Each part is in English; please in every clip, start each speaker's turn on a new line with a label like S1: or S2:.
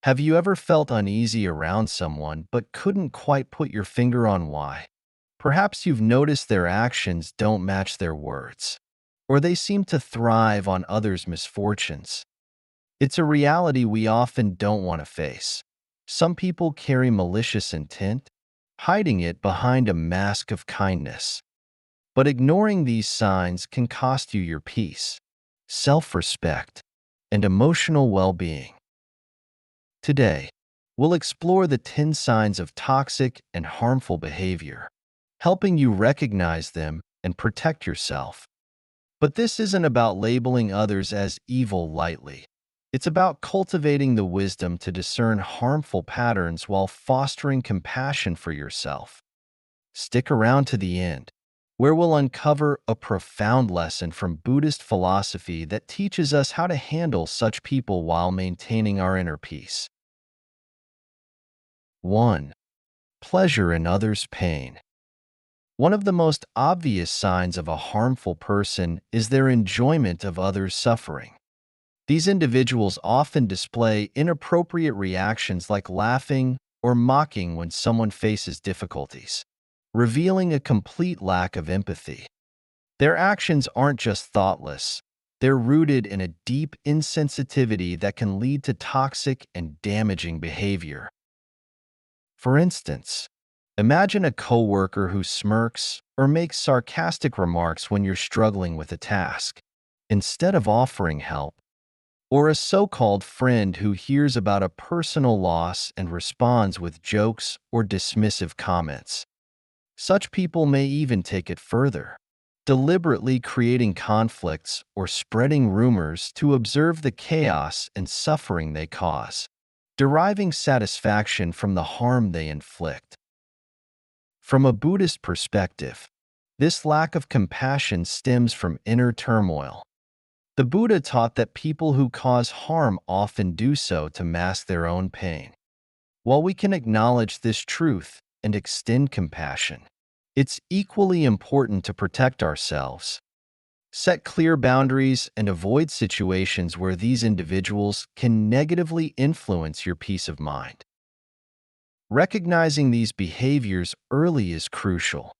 S1: Have you ever felt uneasy around someone but couldn't quite put your finger on why? Perhaps you've noticed their actions don't match their words, or they seem to thrive on others' misfortunes. It's a reality we often don't want to face. Some people carry malicious intent, hiding it behind a mask of kindness. But ignoring these signs can cost you your peace, self-respect, and emotional well-being. Today, we'll explore the 10 signs of toxic and harmful behavior, helping you recognize them and protect yourself. But this isn't about labeling others as evil lightly. It's about cultivating the wisdom to discern harmful patterns while fostering compassion for yourself. Stick around to the end, where we'll uncover a profound lesson from Buddhist philosophy that teaches us how to handle such people while maintaining our inner peace. 1. Pleasure in others' pain. One of the most obvious signs of a harmful person is their enjoyment of others' suffering. These individuals often display inappropriate reactions like laughing or mocking when someone faces difficulties, revealing a complete lack of empathy. Their actions aren't just thoughtless, they're rooted in a deep insensitivity that can lead to toxic and damaging behavior. For instance, imagine a coworker who smirks or makes sarcastic remarks when you're struggling with a task, instead of offering help, or a so-called friend who hears about a personal loss and responds with jokes or dismissive comments. Such people may even take it further, deliberately creating conflicts or spreading rumors to observe the chaos and suffering they cause, deriving satisfaction from the harm they inflict. From a Buddhist perspective, this lack of compassion stems from inner turmoil. The Buddha taught that people who cause harm often do so to mask their own pain. While we can acknowledge this truth and extend compassion, it's equally important to protect ourselves. Set clear boundaries and avoid situations where these individuals can negatively influence your peace of mind. Recognizing these behaviors early is crucial.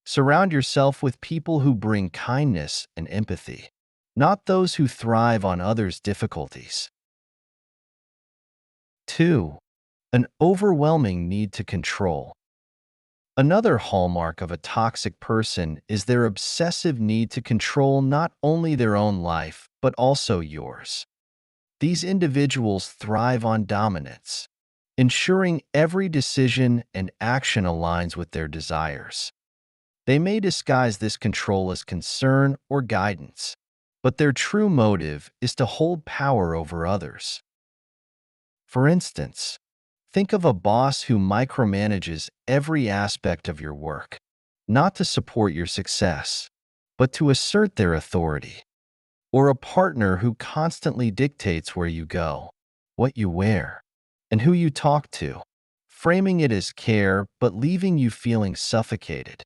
S1: Surround yourself with people who bring kindness and empathy, not those who thrive on others' difficulties. 2. An overwhelming need to control. Another hallmark of a toxic person is their obsessive need to control not only their own life, but also yours. These individuals thrive on dominance, ensuring every decision and action aligns with their desires. They may disguise this control as concern or guidance, but their true motive is to hold power over others. For instance, think of a boss who micromanages every aspect of your work, not to support your success, but to assert their authority. Or a partner who constantly dictates where you go, what you wear, and who you talk to, framing it as care but leaving you feeling suffocated.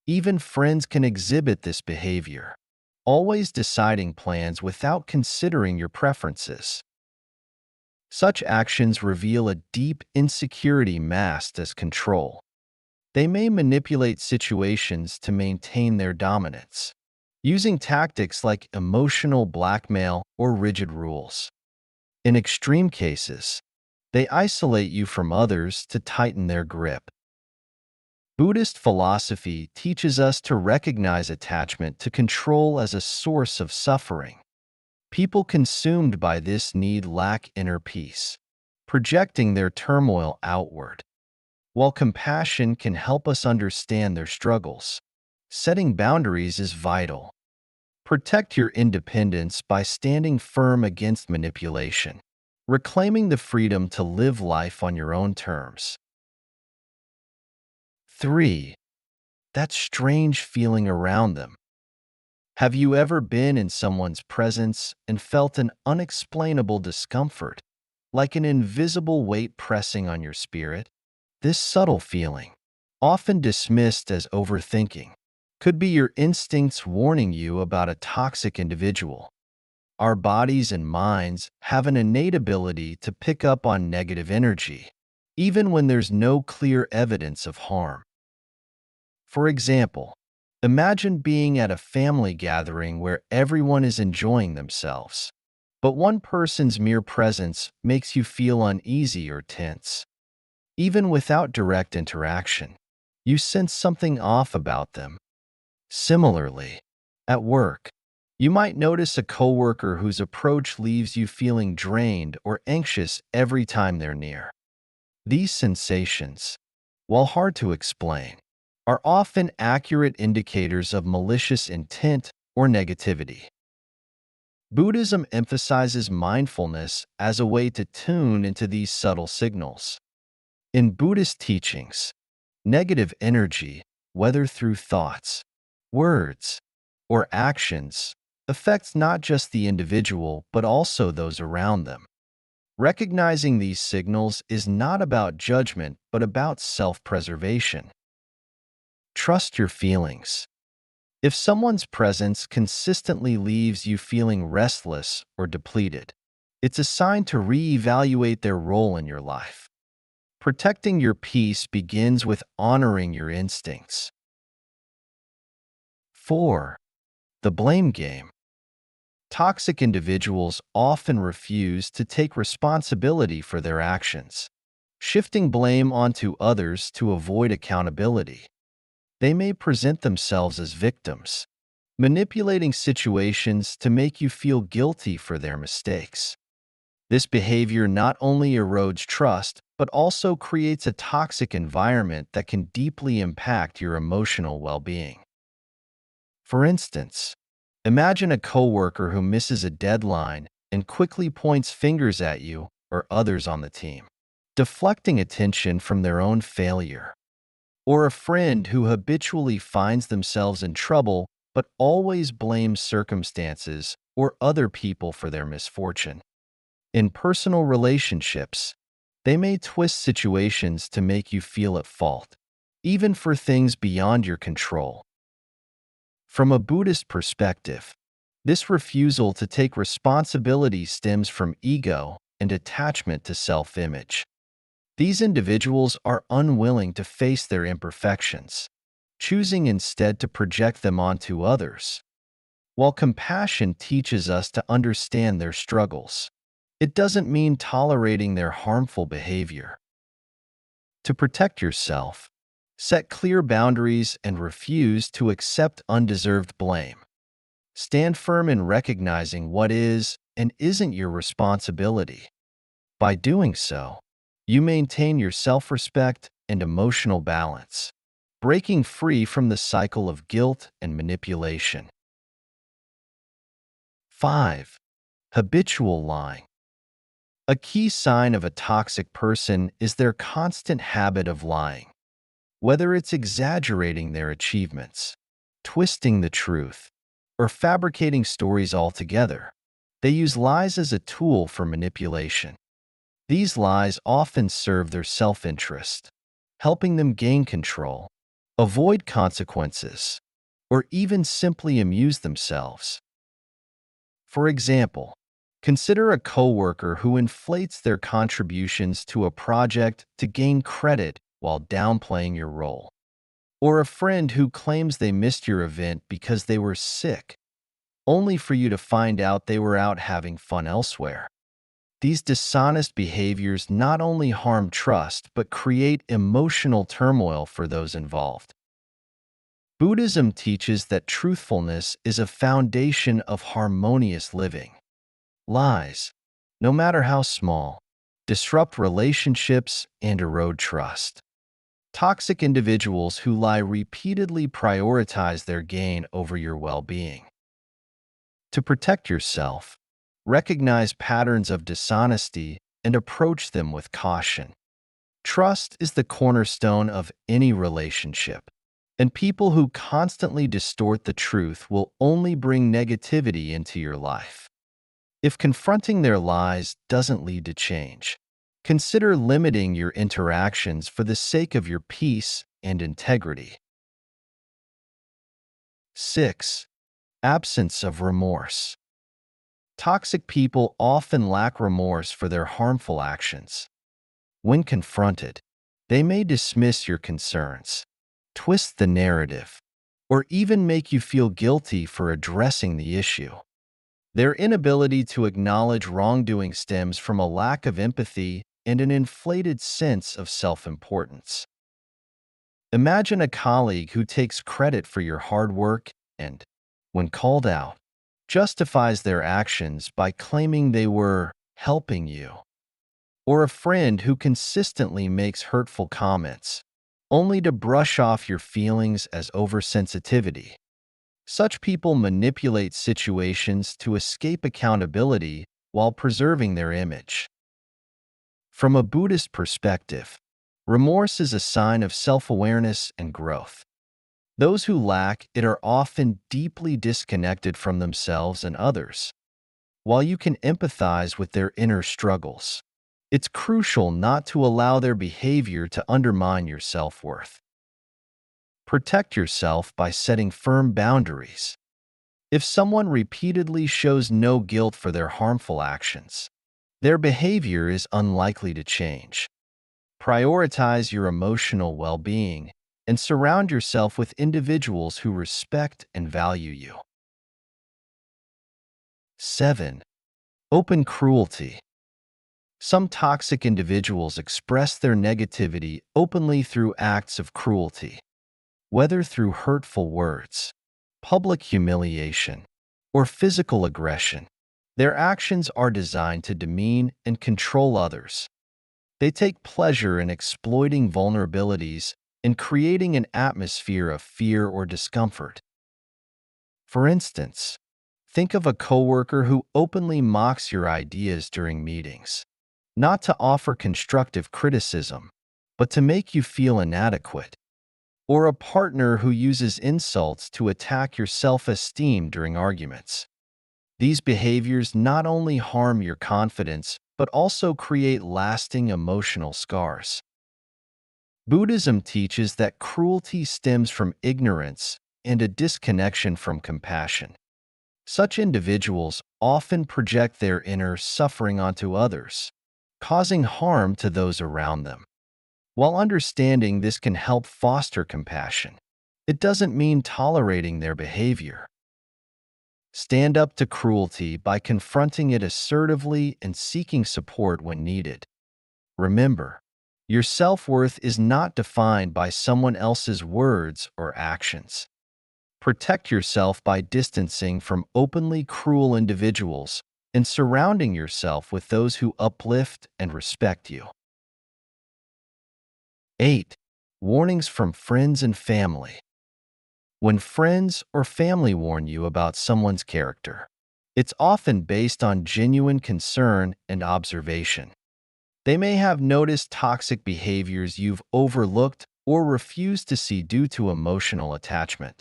S1: Even friends can exhibit this behavior, always deciding plans without considering your preferences. Such actions reveal a deep insecurity masked as control. They may manipulate situations to maintain their dominance, using tactics like emotional blackmail or rigid rules. In extreme cases, they isolate you from others to tighten their grip. Buddhist philosophy teaches us to recognize attachment to control as a source of suffering. People consumed by this need lack inner peace, projecting their turmoil outward. While compassion can help us understand their struggles, setting boundaries is vital. Protect your independence by standing firm against manipulation, reclaiming the freedom to live life on your own terms. 3. That strange feeling around them. Have you ever been in someone's presence and felt an unexplainable discomfort, like an invisible weight pressing on your spirit? This subtle feeling, often dismissed as overthinking, could be your instincts warning you about a toxic individual. Our bodies and minds have an innate ability to pick up on negative energy, even when there's no clear evidence of harm. For example, imagine being at a family gathering where everyone is enjoying themselves, but one person's mere presence makes you feel uneasy or tense. Even without direct interaction, you sense something off about them. Similarly, at work, you might notice a coworker whose approach leaves you feeling drained or anxious every time they're near. These sensations, while hard to explain, are often accurate indicators of malicious intent or negativity. Buddhism emphasizes mindfulness as a way to tune into these subtle signals. In Buddhist teachings, negative energy, whether through thoughts, words, or actions, affects not just the individual but also those around them. Recognizing these signals is not about judgment but about self-preservation. Trust your feelings. If someone's presence consistently leaves you feeling restless or depleted, it's a sign to reevaluate their role in your life. Protecting your peace begins with honoring your instincts. 4. The blame game. Toxic individuals often refuse to take responsibility for their actions, shifting blame onto others to avoid accountability. They may present themselves as victims, manipulating situations to make you feel guilty for their mistakes. This behavior not only erodes trust, but also creates a toxic environment that can deeply impact your emotional well-being. For instance, imagine a coworker who misses a deadline and quickly points fingers at you or others on the team, deflecting attention from their own failure. Or a friend who habitually finds themselves in trouble but always blames circumstances or other people for their misfortune. In personal relationships, they may twist situations to make you feel at fault, even for things beyond your control. From a Buddhist perspective, this refusal to take responsibility stems from ego and attachment to self-image. These individuals are unwilling to face their imperfections, choosing instead to project them onto others. While compassion teaches us to understand their struggles, it doesn't mean tolerating their harmful behavior. To protect yourself, set clear boundaries and refuse to accept undeserved blame. Stand firm in recognizing what is and isn't your responsibility. By doing so, you maintain your self-respect and emotional balance, breaking free from the cycle of guilt and manipulation. 5. Habitual lying. A key sign of a toxic person is their constant habit of lying. Whether it's exaggerating their achievements, twisting the truth, or fabricating stories altogether, they use lies as a tool for manipulation. These lies often serve their self-interest, helping them gain control, avoid consequences, or even simply amuse themselves. For example, consider a coworker who inflates their contributions to a project to gain credit while downplaying your role, or a friend who claims they missed your event because they were sick, only for you to find out they were out having fun elsewhere. These dishonest behaviors not only harm trust but create emotional turmoil for those involved. Buddhism teaches that truthfulness is a foundation of harmonious living. Lies, no matter how small, disrupt relationships and erode trust. Toxic individuals who lie repeatedly prioritize their gain over your well-being. To protect yourself, recognize patterns of dishonesty and approach them with caution. Trust is the cornerstone of any relationship, and people who constantly distort the truth will only bring negativity into your life. If confronting their lies doesn't lead to change, consider limiting your interactions for the sake of your peace and integrity. 6. Absence of remorse. Toxic people often lack remorse for their harmful actions. When confronted, they may dismiss your concerns, twist the narrative, or even make you feel guilty for addressing the issue. Their inability to acknowledge wrongdoing stems from a lack of empathy and an inflated sense of self-importance. Imagine a colleague who takes credit for your hard work and, when called out, justifies their actions by claiming they were helping you. Or a friend who consistently makes hurtful comments, only to brush off your feelings as oversensitivity. Such people manipulate situations to escape accountability while preserving their image. From a Buddhist perspective, remorse is a sign of self-awareness and growth. Those who lack it are often deeply disconnected from themselves and others. While you can empathize with their inner struggles, it's crucial not to allow their behavior to undermine your self-worth. Protect yourself by setting firm boundaries. If someone repeatedly shows no guilt for their harmful actions, their behavior is unlikely to change. Prioritize your emotional well-being and surround yourself with individuals who respect and value you. 7. Open cruelty. Some toxic individuals express their negativity openly through acts of cruelty, whether through hurtful words, public humiliation, or physical aggression. Their actions are designed to demean and control others. They take pleasure in exploiting vulnerabilities and creating an atmosphere of fear or discomfort. For instance, think of a coworker who openly mocks your ideas during meetings, not to offer constructive criticism, but to make you feel inadequate. Or a partner who uses insults to attack your self-esteem during arguments. These behaviors not only harm your confidence, but also create lasting emotional scars. Buddhism teaches that cruelty stems from ignorance and a disconnection from compassion. Such individuals often project their inner suffering onto others, causing harm to those around them. While understanding this can help foster compassion, it doesn't mean tolerating their behavior. Stand up to cruelty by confronting it assertively and seeking support when needed. Remember, your self-worth is not defined by someone else's words or actions. Protect yourself by distancing from openly cruel individuals and surrounding yourself with those who uplift and respect you. 8. Warnings from friends and family. When friends or family warn you about someone's character, it's often based on genuine concern and observation. They may have noticed toxic behaviors you've overlooked or refused to see due to emotional attachment.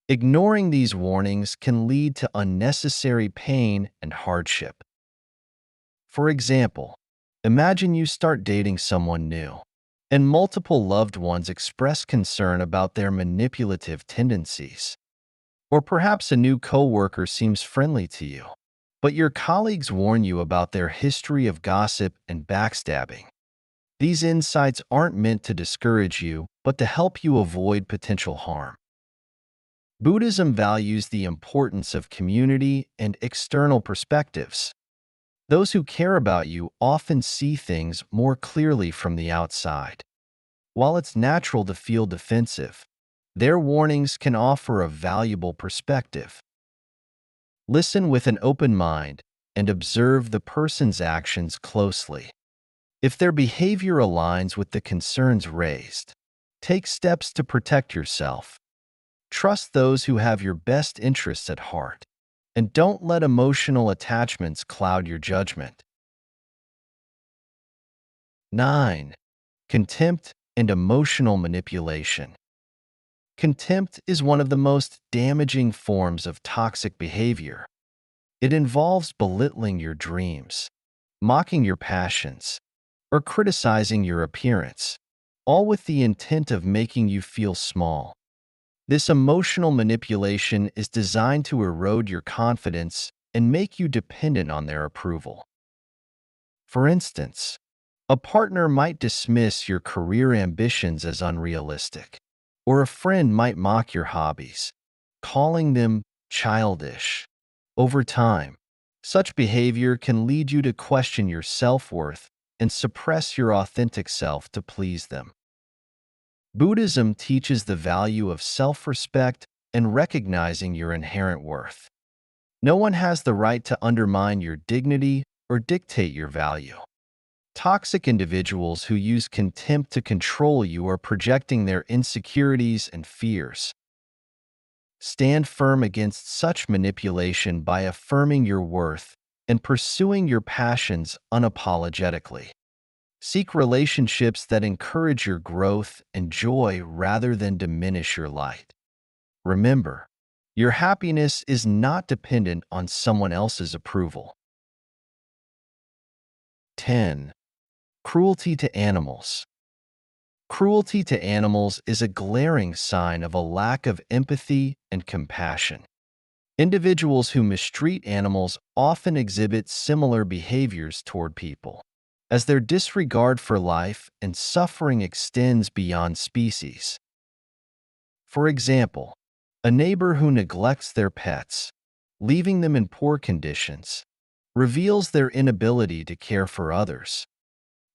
S1: Ignoring these warnings can lead to unnecessary pain and hardship. For example, imagine you start dating someone new, and multiple loved ones express concern about their manipulative tendencies. Or perhaps a new coworker seems friendly to you, but your colleagues warn you about their history of gossip and backstabbing. These insights aren't meant to discourage you, but to help you avoid potential harm. Buddhism values the importance of community and external perspectives. Those who care about you often see things more clearly from the outside. While it's natural to feel defensive, their warnings can offer a valuable perspective. Listen with an open mind and observe the person's actions closely. If their behavior aligns with the concerns raised, take steps to protect yourself. Trust those who have your best interests at heart, and don't let emotional attachments cloud your judgment. 9. Contempt and emotional manipulation. Contempt is one of the most damaging forms of toxic behavior. It involves belittling your dreams, mocking your passions, or criticizing your appearance, all with the intent of making you feel small. This emotional manipulation is designed to erode your confidence and make you dependent on their approval. For instance, a partner might dismiss your career ambitions as unrealistic, or a friend might mock your hobbies, calling them childish. Over time, such behavior can lead you to question your self-worth and suppress your authentic self to please them. Buddhism teaches the value of self-respect and recognizing your inherent worth. No one has the right to undermine your dignity or dictate your value. Toxic individuals who use contempt to control you are projecting their insecurities and fears. Stand firm against such manipulation by affirming your worth and pursuing your passions unapologetically. Seek relationships that encourage your growth and joy rather than diminish your light. Remember, your happiness is not dependent on someone else's approval. 10. Cruelty to animals. Cruelty to animals is a glaring sign of a lack of empathy and compassion. Individuals who mistreat animals often exhibit similar behaviors toward people, as their disregard for life and suffering extends beyond species. For example, a neighbor who neglects their pets, leaving them in poor conditions, reveals their inability to care for others.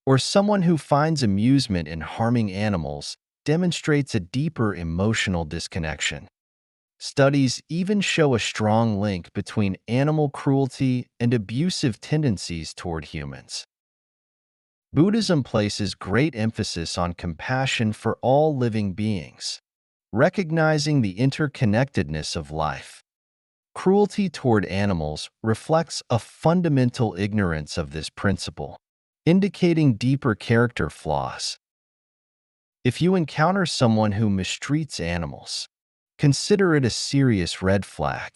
S1: Or someone who finds amusement in harming animals demonstrates a deeper emotional disconnection. Studies even show a strong link between animal cruelty and abusive tendencies toward humans. Buddhism places great emphasis on compassion for all living beings, recognizing the interconnectedness of life. Cruelty toward animals reflects a fundamental ignorance of this principle, indicating deeper character flaws. If you encounter someone who mistreats animals, consider it a serious red flag.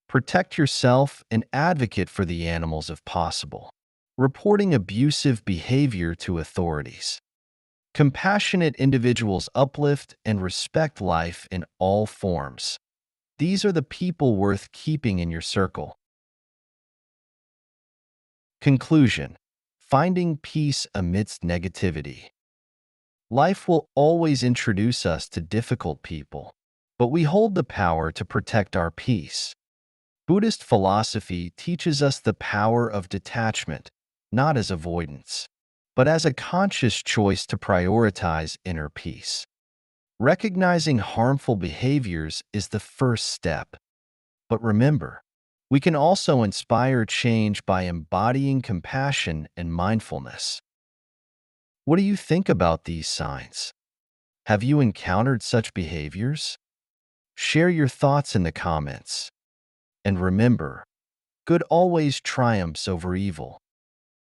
S1: Protect yourself and advocate for the animals if possible, reporting abusive behavior to authorities. Compassionate individuals uplift and respect life in all forms. These are the people worth keeping in your circle. Conclusion: finding peace amidst negativity. Life will always introduce us to difficult people, but we hold the power to protect our peace. Buddhist philosophy teaches us the power of detachment, not as avoidance, but as a conscious choice to prioritize inner peace. Recognizing harmful behaviors is the first step. But remember, we can also inspire change by embodying compassion and mindfulness. What do you think about these signs? Have you encountered such behaviors? Share your thoughts in the comments. And remember, good always triumphs over evil.